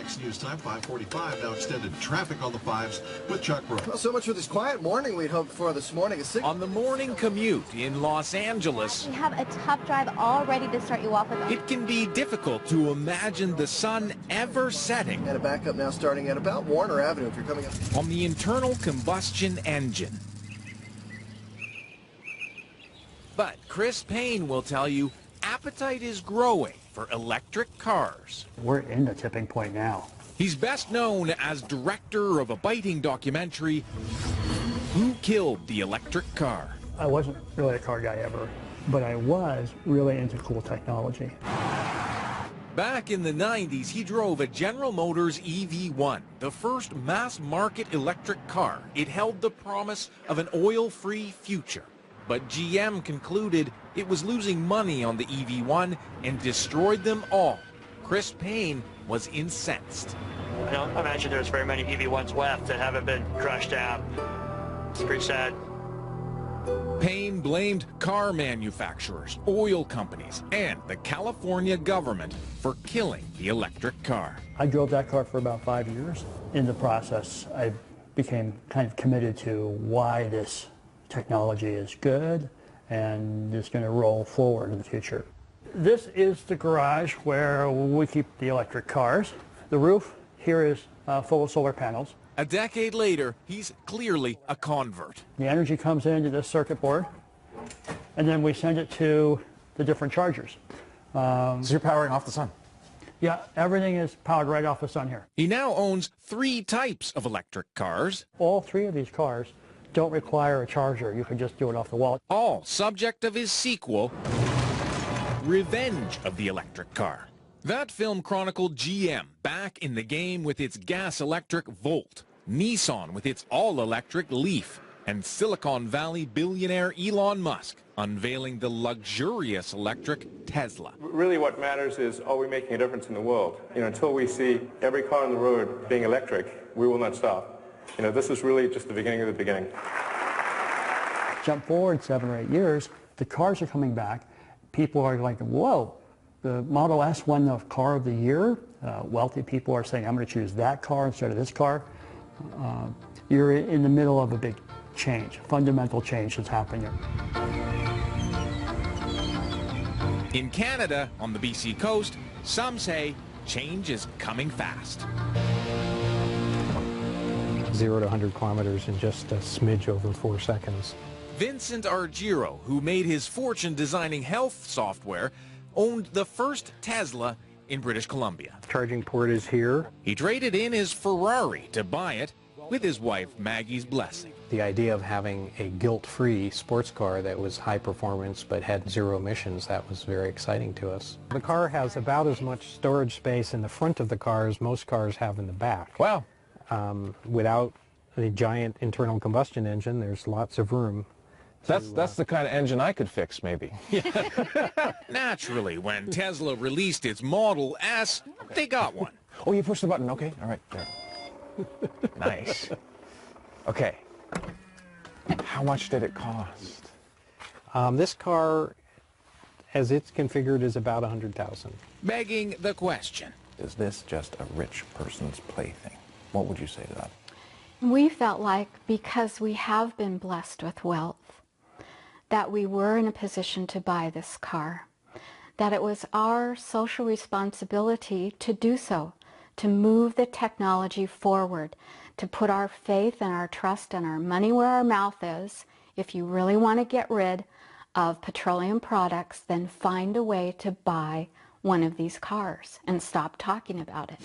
Next news time, 5:45. Now extended traffic on the 5s with Chuck Brooks. Well, so much for this quiet morning we'd hoped for this morning. On the morning commute in Los Angeles, We have a tough drive all ready to start you off with. it can be difficult to imagine the sun ever setting And a backup now starting at about Warner Avenue if you're coming up. on the internal combustion engine. But Chris Payne will tell you appetite is growing for electric cars. We're in the tipping point now. He's best known as director of a biting documentary, Who Killed the Electric Car? I wasn't really a car guy ever, but I was really into cool technology. Back in the 90s, he drove a General Motors EV1, the first mass-market electric car. It held the promise of an oil-free future. But GM concluded it was losing money on the EV1 and destroyed them all. Chris Payne was incensed. I don't imagine there's very many EV1s left that haven't been crushed down. It's pretty sad. Payne blamed car manufacturers, oil companies, and the California government for killing the electric car. I drove that car for about 5 years. In the process, I became kind of committed to why this technology is good and is going to roll forward in the future. This is the garage where we keep the electric cars. The roof here is full of solar panels. A decade later, he's clearly a convert. The energy comes into this circuit board, and then we send it to the different chargers. So you're powering off the sun? Yeah, everything is powered right off the sun here. He now owns 3 types of electric cars, All 3 of these cars don't require a charger. You can just do it off the wall. all subject of his sequel, Revenge of the Electric Car. That film chronicled GM back in the game with its gas-electric Volt, Nissan with its all-electric Leaf, and Silicon Valley billionaire Elon Musk unveiling the luxurious electric Tesla. Really what matters is, are we making a difference in the world? Until we see every car on the road being electric, we will not stop. This is really just the beginning of the beginning. Jump forward 7 or 8 years, the cars are coming back. People are like, whoa, the Model S won the car of the year. Wealthy people are saying, I'm going to choose that car instead of this car. You're in the middle of a big change, fundamental change that's happening. In Canada, on the BC coast, some say change is coming fast. 0 to 100 kilometers in just a smidge over 4 seconds. Vincent Argiro, who made his fortune designing health software, owned the first Tesla in British Columbia. Charging port is here. He traded in his Ferrari to buy it with his wife Maggie's blessing. The idea of having a guilt-free sports car that was high performance but had 0 emissions, that was very exciting to us. The car has about as much storage space in the front of the car as most cars have in the back. Wow. Without a giant internal combustion engine, there's lots of room. That's the kind of engine I could fix, maybe. Naturally, when Tesla released its Model S, they got one. Oh, you pushed the button. Okay, all right. There. Nice. Okay. How much did it cost? This car, as it's configured, is about $100,000. Begging the question. Is this just a rich person's plaything? What would you say to that? We felt like because we have been blessed with wealth, that we were in a position to buy this car, that it was our social responsibility to do so, to move the technology forward, to put our faith and our trust and our money where our mouth is. If you really want to get rid of petroleum products, then find a way to buy one of these cars and stop talking about it.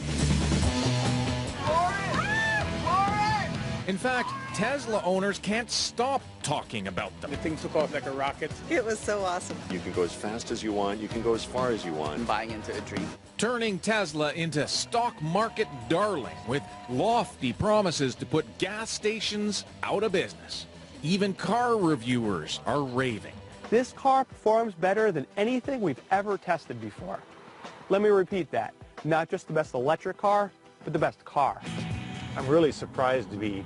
In fact, Tesla owners can't stop talking about them. The thing took off like a rocket. It was so awesome. You can go as fast as you want. You can go as far as you want. Buying into a dream. Turning Tesla into stock market darling with lofty promises to put gas stations out of business. Even car reviewers are raving. This car performs better than anything we've ever tested before. Let me repeat that. Not just the best electric car, but the best car. I'm really surprised to be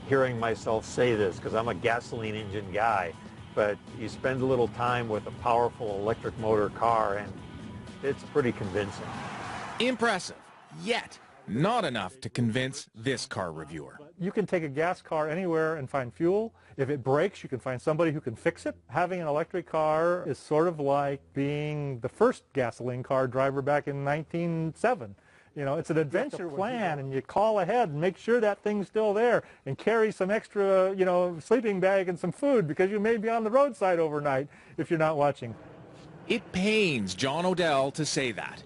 hearing myself say this because I'm a gasoline engine guy, but you spend a little time with a powerful electric motor car and it's pretty convincing. Impressive, yet Not enough to convince this car reviewer. You can take a gas car anywhere and find fuel. If it breaks, you can find somebody who can fix it. Having an electric car is sort of like being the first gasoline car driver back in 1907. You know, it's an adventure plan, and you call ahead and make sure that thing's still there and carry some extra, you know, sleeping bag and some food because you may be on the roadside overnight if you're not watching. It pains John Odell to say that.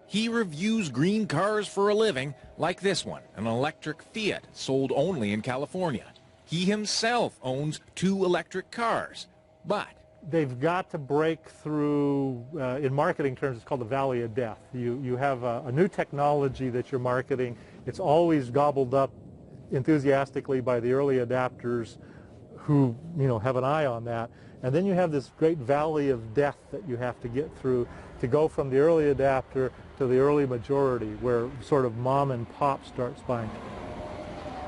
He reviews green cars for a living, like this one, an electric Fiat sold only in California. He himself owns 2 electric cars, but they've got to break through, in marketing terms, it's called the valley of death. You have a new technology that you're marketing. It's always gobbled up enthusiastically by the early adapters who, you know, have an eye on that. And then you have this great valley of death that you have to get through to go from the early adapter to the early majority, where sort of mom and pop starts buying.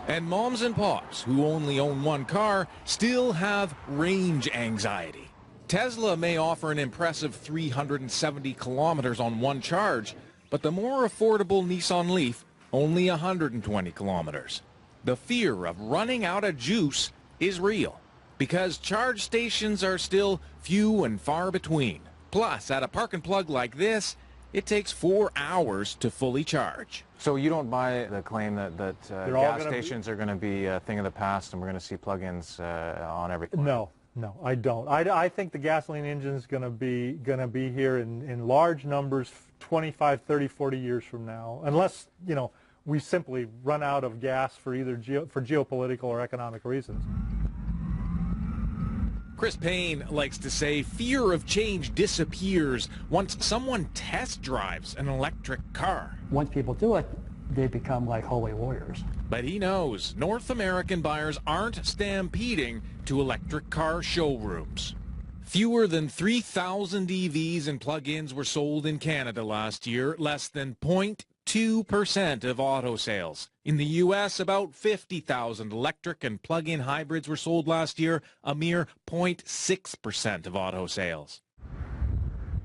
And moms and pops who only own 1 car still have range anxiety. Tesla may offer an impressive 370 kilometers on 1 charge, but the more affordable Nissan Leaf, only 120 kilometers. The fear of running out of juice is real, because charge stations are still few and far between. Plus, at a park and plug like this, it takes 4 hours to fully charge. So you don't buy the claim that gas stations are going to be a thing of the past and we're going to see plug-ins on every corner? No, I don't. I think the gasoline engine is going to be here in large numbers 25, 30, 40 years from now, unless, you know, we simply run out of gas for either geopolitical or economic reasons. Chris Payne likes to say fear of change disappears once someone test drives an electric car. Once people do it, they become like holy warriors. But he knows North American buyers aren't stampeding to electric car showrooms. Fewer than 3,000 EVs and plug-ins were sold in Canada last year, less than 0.2% of auto sales. In the U.S., about 50,000 electric and plug-in hybrids were sold last year, a mere 0.6% of auto sales.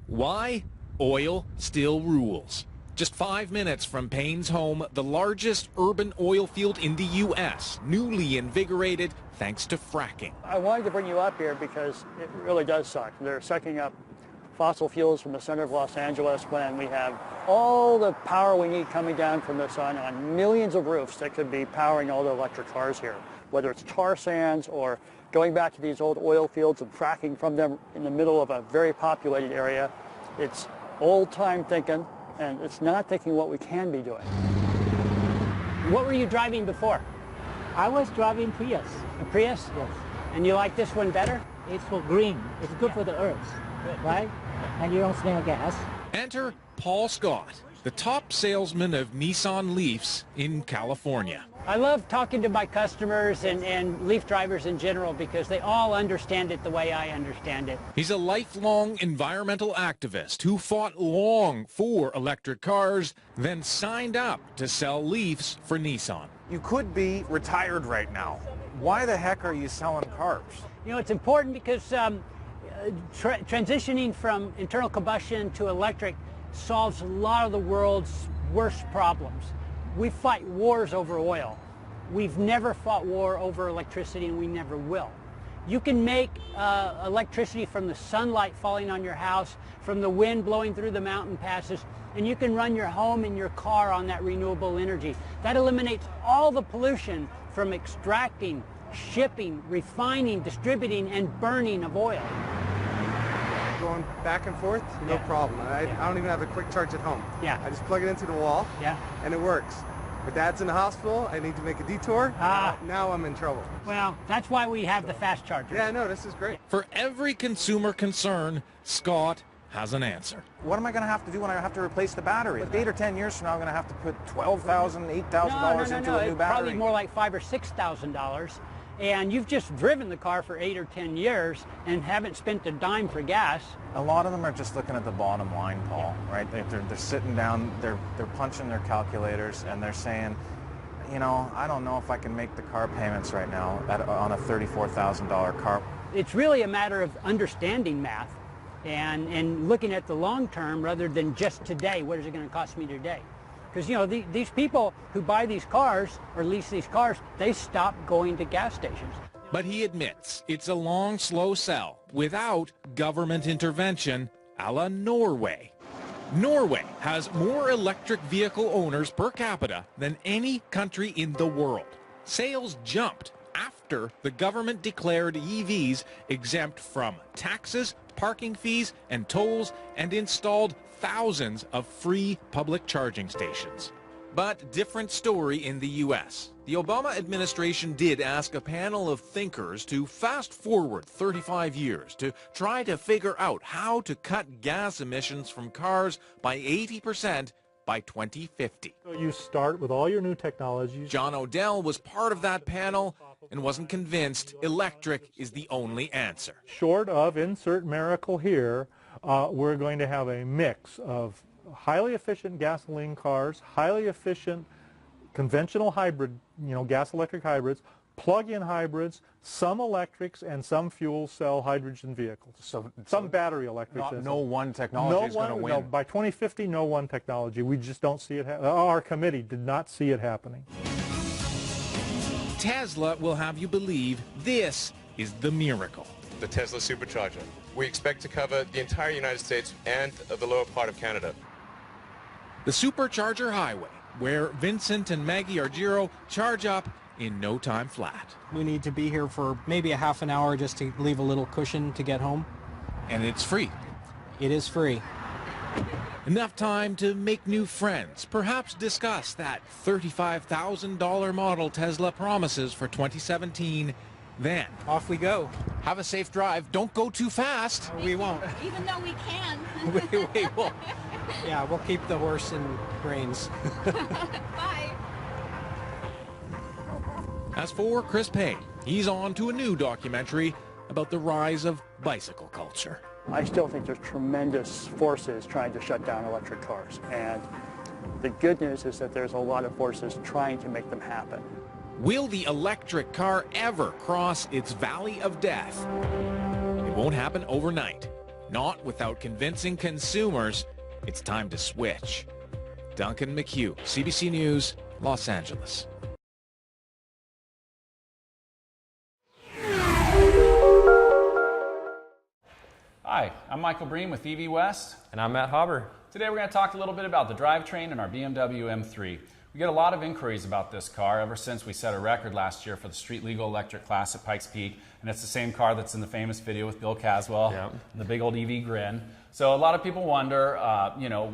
Why? Oil still rules. Just 5 minutes from Payne's home, the largest urban oil field in the U.S., newly invigorated thanks to fracking. I wanted to bring you up here because it really does suck. They're sucking up fossil fuels from the center of Los Angeles when we have all the power we need coming down from the sun on millions of roofs that could be powering all the electric cars here. Whether it's tar sands or going back to these old oil fields and fracking from them in the middle of a very populated area, it's old-time thinking, and it's not thinking what we can be doing. What were you driving before? I was driving Prius. A Prius? Yes. And you like this one better? It's for green. It's good for the earth, right? And you don't smell gas. Enter Paul Scott, the top salesman of Nissan Leafs in California. I love talking to my customers and Leaf drivers in general because they all understand it the way I understand it. He's a lifelong environmental activist who fought long for electric cars, then signed up to sell Leafs for Nissan. You could be retired right now. Why the heck are you selling cars? You know, it's important because transitioning from internal combustion to electric solves a lot of the world's worst problems. We fight wars over oil. We've never fought war over electricity, and we never will. You can make electricity from the sunlight falling on your house, from the wind blowing through the mountain passes, and you can run your home and your car on that renewable energy. That eliminates all the pollution from extracting, shipping, refining, distributing, and burning of oil. Going back and forth, no problem. I don't even have a quick charge at home. Yeah. I just plug it into the wall, and it works. My dad's in the hospital. I need to make a detour. Now I'm in trouble. Well, that's why we have the fast chargers. Yeah, no, this is great. For every consumer concern, Scott has an answer. What am I going to have to do when I have to replace the battery? 8 or 10 years from now, I'm going to have to put $12,000, $8,000 into a new it's battery. probably more like $5,000 or $6,000. And you've just driven the car for 8 or 10 years and haven't spent a dime for gas. A lot of them are just looking at the bottom line, Paul, right? They're sitting down, they're punching their calculators, and they're saying, you know, I don't know if I can make the car payments right now on a $34,000 car. It's really a matter of understanding math and looking at the long term rather than just today. What is it going to cost me today? Because, you know, these people who buy these cars or lease these cars, they stop going to gas stations. But he admits it's a long, slow sell without government intervention a la Norway. Norway has more electric vehicle owners per capita than any country in the world. Sales jumped after the government declared EVs exempt from taxes, parking fees, and tolls, and installed thousands of free public charging stations. But different story in the U.S. The Obama administration did ask a panel of thinkers to fast forward 35 years to try to figure out how to cut gas emissions from cars by 80% by 2050. So you start with all your new technologies. John Odell was part of that panel and wasn't convinced electric is the only answer. Short of insert miracle here, we're going to have a mix of highly efficient gasoline cars, highly efficient conventional hybrid, gas-electric hybrids, plug-in hybrids, some electrics, and some fuel cell hydrogen vehicles. So some battery electrics. No one technology is going to win. No, by 2050, no one technology. We just don't see it. Our committee did not see it happening. Tesla will have you believe this is the miracle. The Tesla Supercharger. We expect to cover the entire United States and the lower part of Canada. The Supercharger Highway, where Vincent and Maggie Argiro charge up in no time flat. We need to be here for maybe a half an hour just to leave a little cushion to get home. And it's free. It is free. Enough time to make new friends, perhaps discuss that $35,000 model Tesla promises for 2017. Then, off we go. Have a safe drive. Don't go too fast. We won't. Even though we can. we will. Yeah, we'll keep the horse in reins. Bye. As for Chris Payne, he's on to a new documentary about the rise of bicycle culture. I still think there's tremendous forces trying to shut down electric cars. And the good news is that there's a lot of forces trying to make them happen. Will the electric car ever cross its valley of death? It won't happen overnight. Not without convincing consumers it's time to switch. Duncan McHugh, CBC News, Los Angeles. Hi, I'm Michael Breen with EV West. And I'm Matt Hauber. Today we're going to talk a little bit about the drivetrain in our BMW M3. We get a lot of inquiries about this car ever since we set a record last year for the street legal electric class at Pikes Peak. And it's the same car that's in the famous video with Bill Caswell, and the big old EV grin. So a lot of people wonder,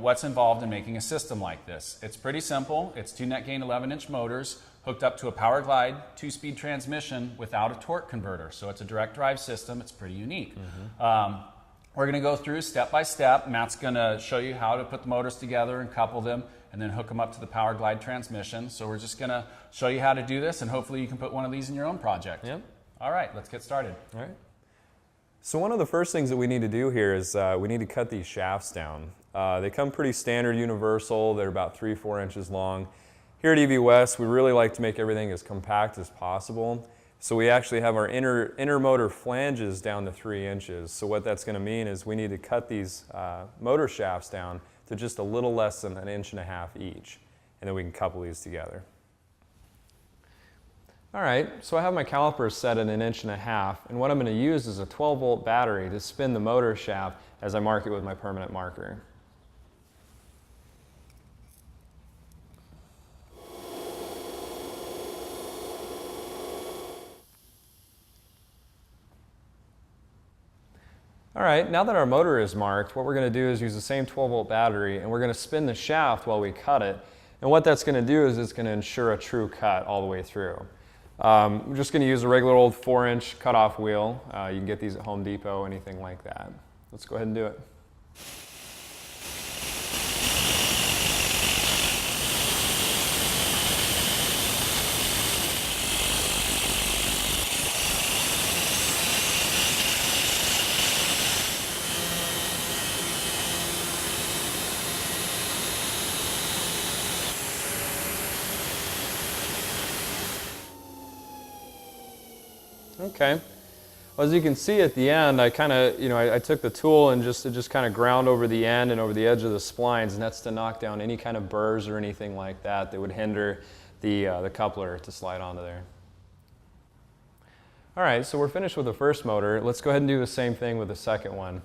what's involved in making a system like this. It's pretty simple. It's two net gain 11-inch motors hooked up to a Power Glide 2-speed transmission without a torque converter. So it's a direct drive system. It's pretty unique. We're going to go through step by step. Matt's going to show you how to put the motors together and couple them and then hook them up to the Power Glide transmission. So we're just going to show you how to do this, and hopefully you can put one of these in your own project. Yep. All right, let's get started. All right. So one of the first things that we need to do here is we need to cut these shafts down. They come pretty standard universal. They're about 3-4 inches long. Here at EV West, we really like to make everything as compact as possible. So we actually have our inner motor flanges down to 3 inches. So what that's going to mean is we need to cut these motor shafts down to just a little less than 1.5 inches each. And then we can couple these together. All right, so I have my calipers set at 1.5 inches, and what I'm going to use is a 12-volt battery to spin the motor shaft as I mark it with my permanent marker. All right, now that our motor is marked, what we're going to do is use the same 12-volt battery, and we're going to spin the shaft while we cut it. And what that's going to do is it's going to ensure a true cut all the way through. We're just going to use a regular old 4-inch cutoff wheel. You can get these at Home Depot, anything like that. Let's go ahead and do it. Okay. Well, as you can see at the end, I kind of, I took the tool and just kind of ground over the end and over the edge of the splines, and that's to knock down any kind of burrs or anything like that that would hinder the coupler to slide onto there. All right, so we're finished with the first motor. Let's go ahead and do the same thing with the second one.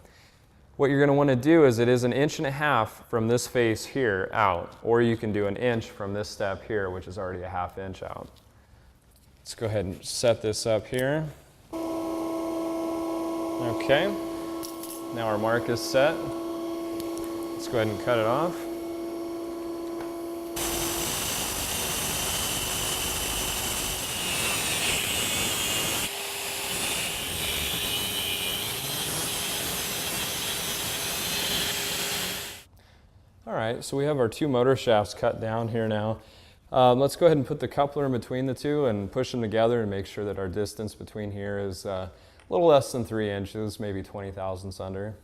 What you're going to want to do is it is 1.5 inches from this face here out, or you can do 1 inch from this step here, which is already a 1/2 inch out. Let's go ahead and set this up here. Okay, now our mark is set. Let's go ahead and cut it off. All right, so we have our 2 motor shafts cut down here now. Let's go ahead and put the coupler in between the 2 and push them together and make sure that our distance between here is a little less than 3 inches, maybe 20 thousandths under.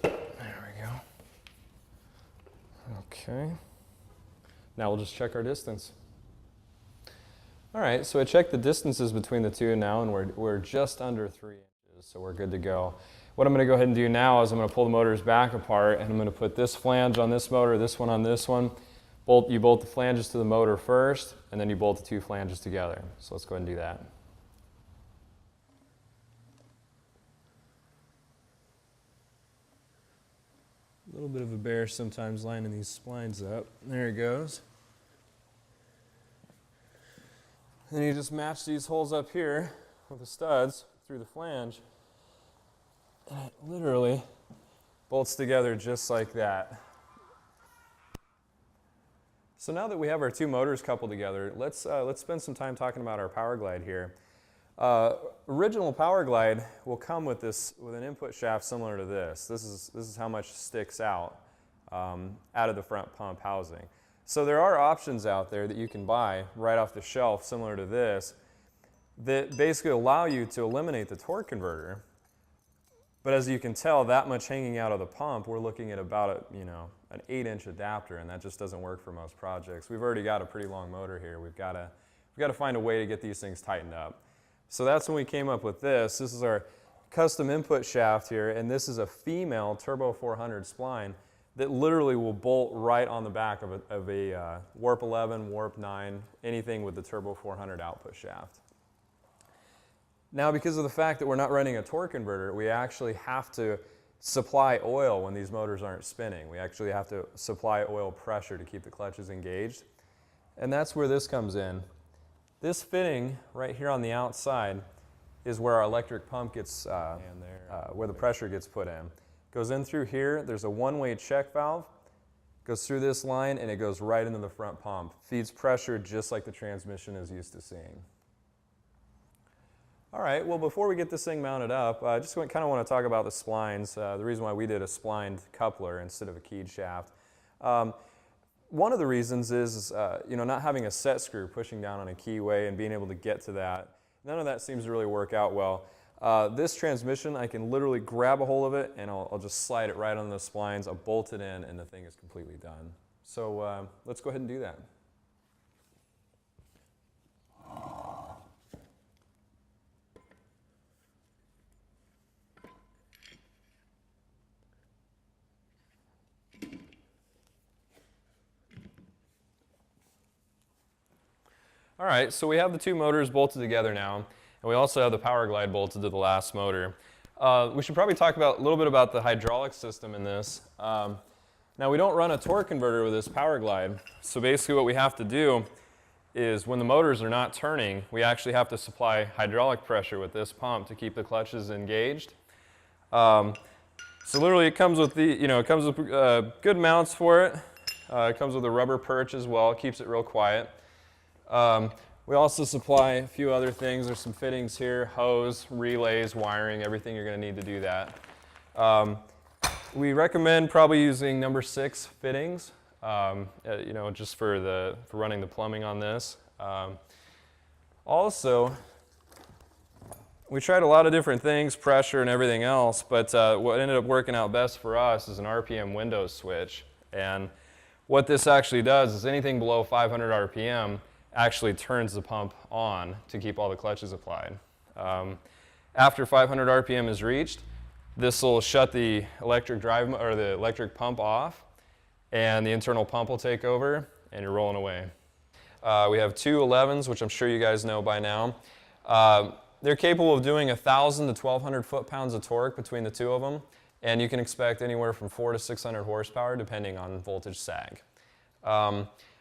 There we go. Okay. Now we'll just check our distance. All right, so I checked the distances between the 2 now, and we're just under 3 inches, so we're good to go. What I'm going to go ahead and do now is I'm going to pull the motors back apart, and I'm going to put this flange on this motor, this one on this one. You bolt the flanges to the motor first, and then you bolt the 2 flanges together. So let's go ahead and do that. A little bit of a bear sometimes lining these splines up. There it goes. Then you just match these holes up here with the studs through the flange, and it literally bolts together just like that. So now that we have our 2 motors coupled together, let's spend some time talking about our Power Glide here. Original Power Glide will come with an input shaft similar to this. This is how much sticks out of the front pump housing. So there are options out there that you can buy right off the shelf similar to this that basically allow you to eliminate the torque converter. But as you can tell, that much hanging out of the pump, we're looking at about an 8-inch adapter, and that just doesn't work for most projects. We've already got a pretty long motor here. We've got to find a way to get these things tightened up. So that's when we came up with this. This is our custom input shaft here, and this is a female Turbo 400 spline that literally will bolt right on the back of a Warp 11, Warp 9, anything with the Turbo 400 output shaft. Now, because of the fact that we're not running a torque converter, we actually have to supply oil when these motors aren't spinning. We actually have to supply oil pressure to keep the clutches engaged. And that's where this comes in. This fitting right here on the outside is where our electric pump gets, where the pressure gets put in. Goes in through here, there's a one-way check valve, goes through this line, and it goes right into the front pump. Feeds pressure just like the transmission is used to seeing. All right, well, before we get this thing mounted up, I just kind of want to talk about the splines, the reason why we did a splined coupler instead of a keyed shaft. One of the reasons is not having a set screw pushing down on a keyway and being able to get to that. None of that seems to really work out well. This transmission, I can literally grab a hold of it and I'll just slide it right on the splines, I'll bolt it in, and the thing is completely done. So let's go ahead and do that. All right, so we have the 2 motors bolted together now, and we also have the Power Glide bolted to the last motor. We should probably talk a little bit about the hydraulic system in this. Now, we don't run a torque converter with this Power Glide, so basically what we have to do is when the motors are not turning, we actually have to supply hydraulic pressure with this pump to keep the clutches engaged. So literally it comes with good mounts for it. It comes with a rubber perch as well, it keeps it real quiet. We also supply a few other things. There's some fittings here, hose, relays, wiring, everything you're going to need to do that. We recommend probably using number 6 fittings, just for running the plumbing on this. Also, we tried a lot of different things, pressure and everything else, but what ended up working out best for us is an RPM window switch. And what this actually does is anything below 500 RPM actually turns the pump on to keep all the clutches applied. After 500 RPM is reached, this will shut the electric drive or the electric pump off, and the internal pump will take over, and you're rolling away. We have two 11s, which I'm sure you guys know by now. They're capable of doing 1,000 to 1,200 foot-pounds of torque between the two of them, and you can expect anywhere from 400 to 600 horsepower depending on voltage sag.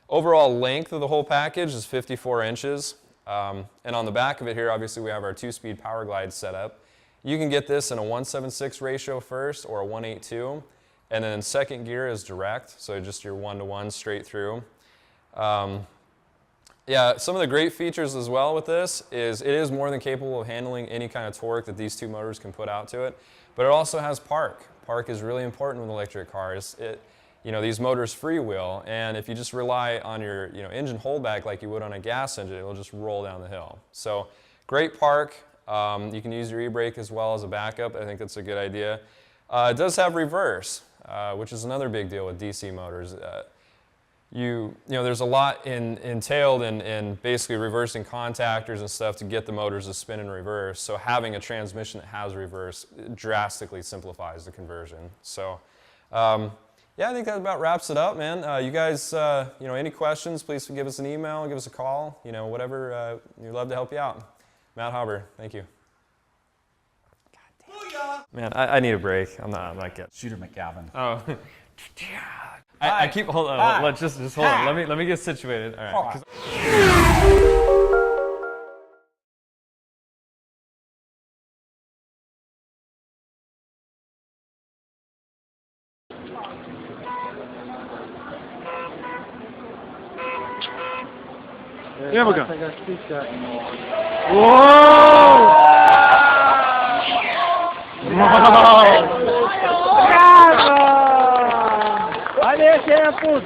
Overall length of the whole package is 54 inches, and on the back of it here, obviously we have our 2-speed Power Glide setup. You can get this in a 1/7/6 ratio first or a 1/8/2, and then second gear is direct, so just your 1-to-1 straight through. Yeah, some of the great features as well with this is it is more than capable of handling any kind of torque that these two motors can put out to it, but it also has park. Park is really important with electric cars. These motors freewheel, and if you just rely on your engine holdback like you would on a gas engine, it'll just roll down the hill. So great park. You can use your e-brake as well as a backup. I think that's a good idea. It does have reverse, which is another big deal with DC motors. There's a lot entailed in basically reversing contactors and stuff to get the motors to spin in reverse. So having a transmission that has reverse drastically simplifies the conversion. So yeah, I think that about wraps it up, man. You guys, any questions, please give us an email, give us a call, whatever. We'd love to help you out. Matt Hauber, thank you. Man, I need a break. I'm not getting. Shooter McGavin. Oh. I keep, hold on, let's just hold on. Let me get situated. All right. Here we go. Whoa! Bravo! Allez, c'est un pouce.